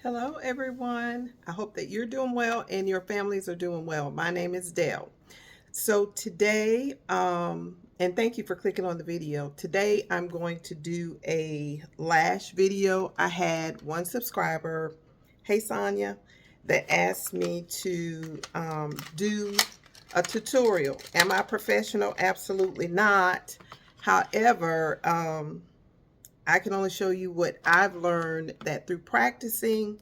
Hello, everyone. I hope that you're doing well and your families are doing well. My name is Dell. So today, and thank you for clicking on the video. Today, I'm going to do a lash video. I had one subscriber, hey Sonia, that asked me to do a tutorial. Am I professional? Absolutely not. However, I can only show you what I've learned that through practicing,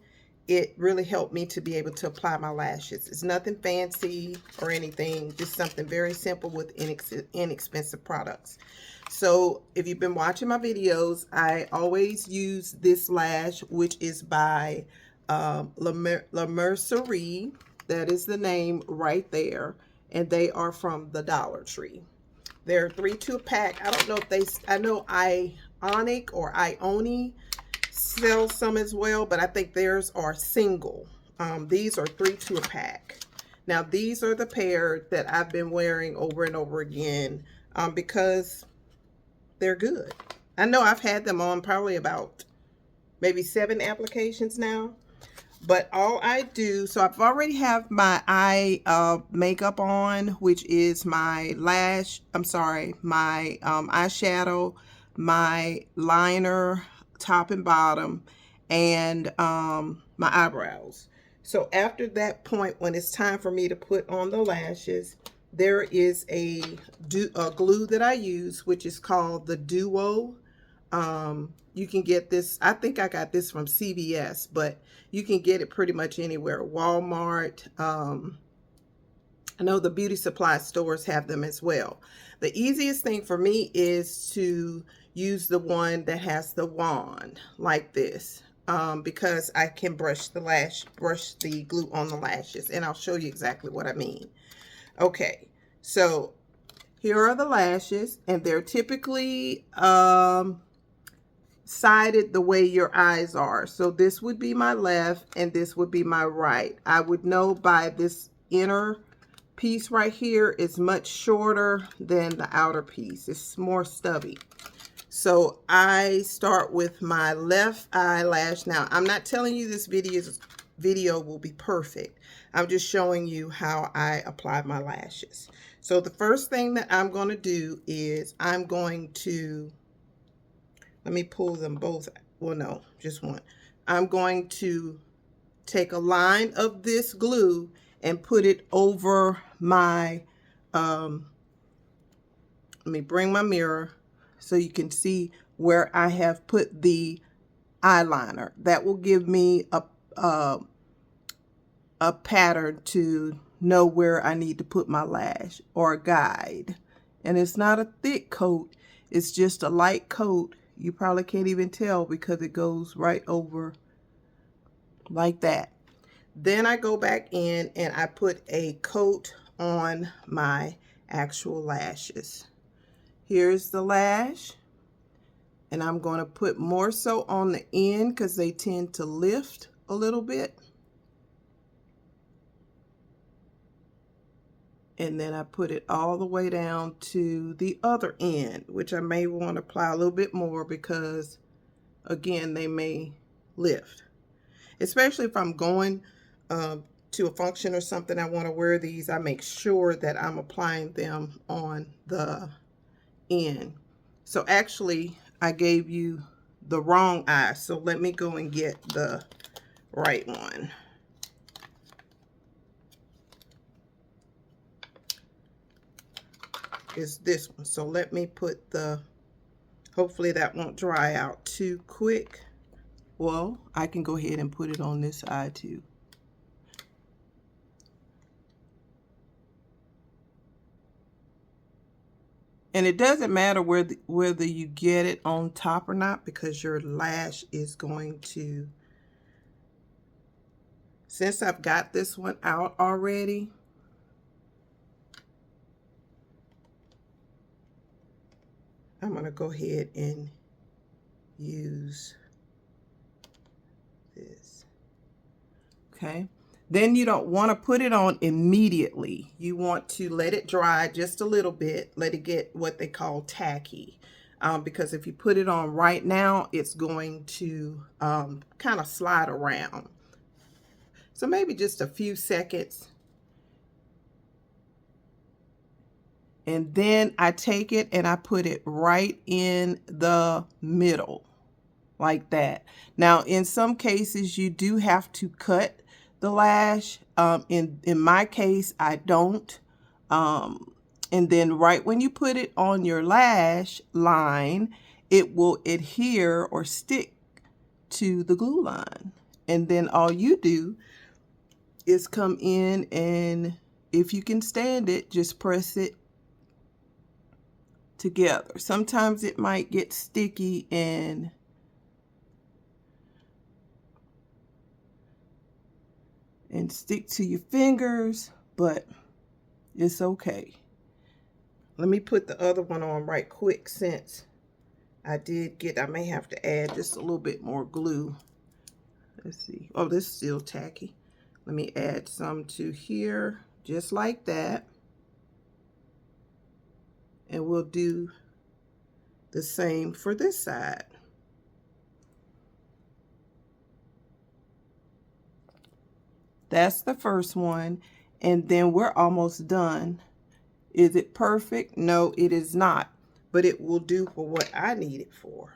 it really helped me to be able to apply my lashes. It's nothing fancy or anything, just something very simple with inexpensive products. So if you've been watching my videos, I always use this lash, which is by La Mercerie. That is the name right there. And they are from the Dollar Tree. They're 3-2 pack. I don't know if I know Ionic or Ioni sell some as well, but I think theirs are single. These are 3-2 pack. Now these are the pair that I've been wearing over and over again because they're good. I know I've had them on probably about maybe 7 applications now. But all I do, so I've already have my eye makeup on, which is my my eyeshadow, my liner, top and bottom, and my eyebrows. So after that point, when it's time for me to put on the lashes, there is a glue that I use, which is called the Duo. You can get this, I think I got this from CVS, but you can get it pretty much anywhere. Walmart, I know the beauty supply stores have them as well. The easiest thing for me is to use the one that has the wand like this, because I can brush the glue on the lashes, and I'll show you exactly what I mean. Okay, so here are the lashes, and they're typically sided the way your eyes are. So this would be my left and this would be my right. I would know by this inner piece right here is much shorter than the outer piece. It's more stubby. So I start with my left eyelash. Now, I'm not telling you this video will be perfect. I'm just showing you how I apply my lashes. So the first thing that I'm going to do is I'm going to, let me pull them both. Well, no, just one. I'm going to take a line of this glue and put it over my, let me bring my mirror so you can see where I have put the eyeliner. That will give me a pattern to know where I need to put my lash, or a guide. And it's not a thick coat, it's just a light coat. You probably can't even tell because it goes right over like that. Then I go back in and I put a coat on my actual lashes. Here's the lash, and I'm going to put more so on the end because they tend to lift a little bit. And then I put it all the way down to the other end, which I may want to apply a little bit more because, again, they may lift. Especially if I'm going to a function or something, I want to wear these, I make sure that I'm applying them on the end. So actually, I gave you the wrong eye, so let me go and get the right one. Is this one. So let me put the, hopefully that won't dry out too quick. Well, I can go ahead and put it on this eye too. And it doesn't matter whether you get it on top or not, because your lash is going to, since I've got this one out already, I'm going to go ahead and use this. Okay. Then you don't want to put it on immediately. You want to let it dry just a little bit. Let it get what they call tacky. because if you put it on right now, it's going to kind of slide around. So maybe just a few seconds. And then I take it and I put it right in the middle, like that. Now, in some cases, you do have to cut the lash. In my case, I don't. And then right when you put it on your lash line, it will adhere or stick to the glue line. And then all you do is come in and, if you can stand it, just press it together. Sometimes it might get sticky and stick to your fingers, but it's okay. Let me put the other one on right quick, since I may have to add just a little bit more glue. Let's see. Oh, this is still tacky. Let me add some to here, just like that. And we'll do the same for this side. That's the first one. And then we're almost done. Is it perfect? No, it is not. But it will do for what I need it for.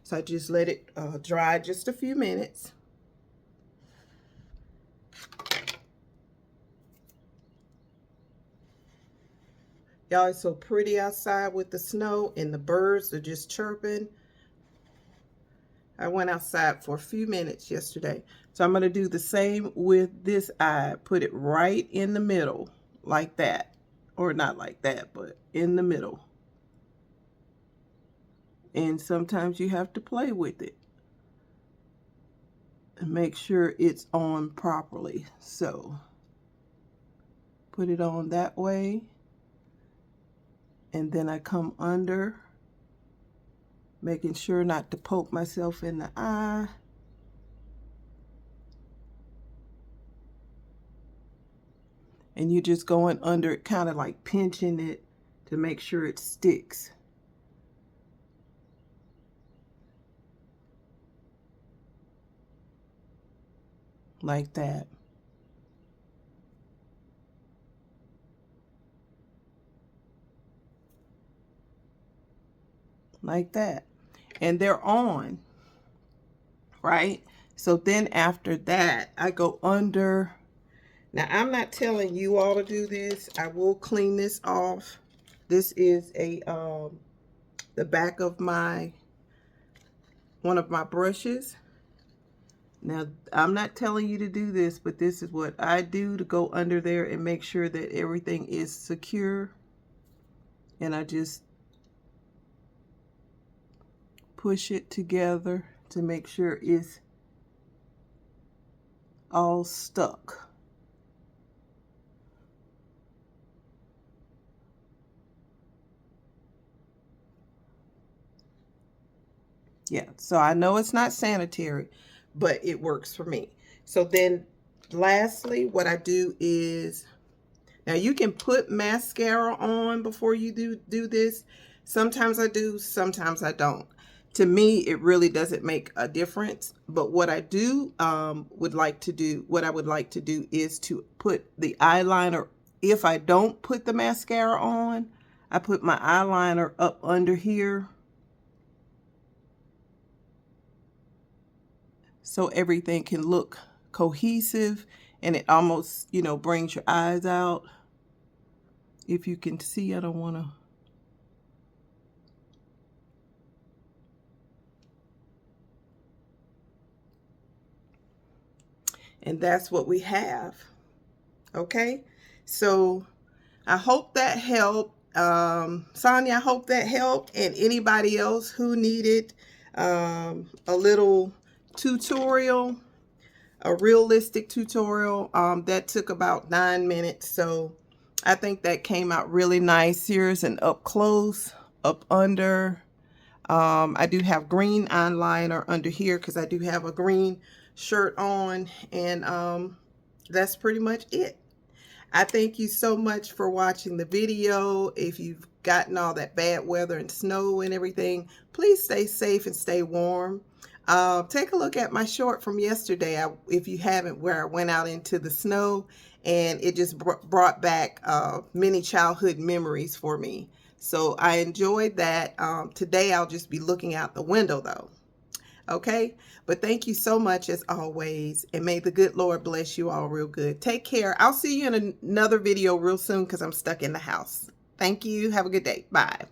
So I just let it dry just a few minutes. Y'all, it's so pretty outside with the snow and the birds are just chirping. I went outside for a few minutes yesterday. So I'm going to do the same with this eye. Put it right in the middle, like that. Or not like that, but in the middle. And sometimes you have to play with it and make sure it's on properly. So put it on that way. And then I come under, making sure not to poke myself in the eye. And you're just going under it, kind of like pinching it to make sure it sticks. Like that. Like that. And they're on, right? So then after that, I go under. Now, I'm not telling you all to do this. I will clean this off. This is the back of one of my brushes. Now, I'm not telling you to do this, but this is what I do to go under there and make sure that everything is secure. And I just push it together to make sure it's all stuck. Yeah, so I know it's not sanitary, but it works for me. So then lastly, what I do is, now you can put mascara on before you do this. Sometimes I do, sometimes I don't. To me, it really doesn't make a difference. But what I do what I would like to do is to put the eyeliner. If I don't put the mascara on, I put my eyeliner up under here, so everything can look cohesive, and it almost, brings your eyes out. If you can see, I don't want to. And that's what we have. Okay, so I hope that helped. Sonia, I hope that helped. And anybody else who needed a little tutorial, a realistic tutorial, that took about 9 minutes. So I think that came out really nice. Here's an up close, up under. I do have green eyeliner under here because I do have a green shirt on, and that's pretty much it. I thank you so much for watching the video. If you've gotten all that bad weather and snow and everything, please stay safe and stay warm. Take a look at my short from yesterday, if you haven't, where I went out into the snow, and it just brought back many childhood memories for me. So I enjoyed that. Today I'll just be looking out the window though. Okay, but thank you so much as always, and may the good Lord bless you all real good. Take care. I'll see you in another video real soon because I'm stuck in the house. Thank you. Have a good day. Bye.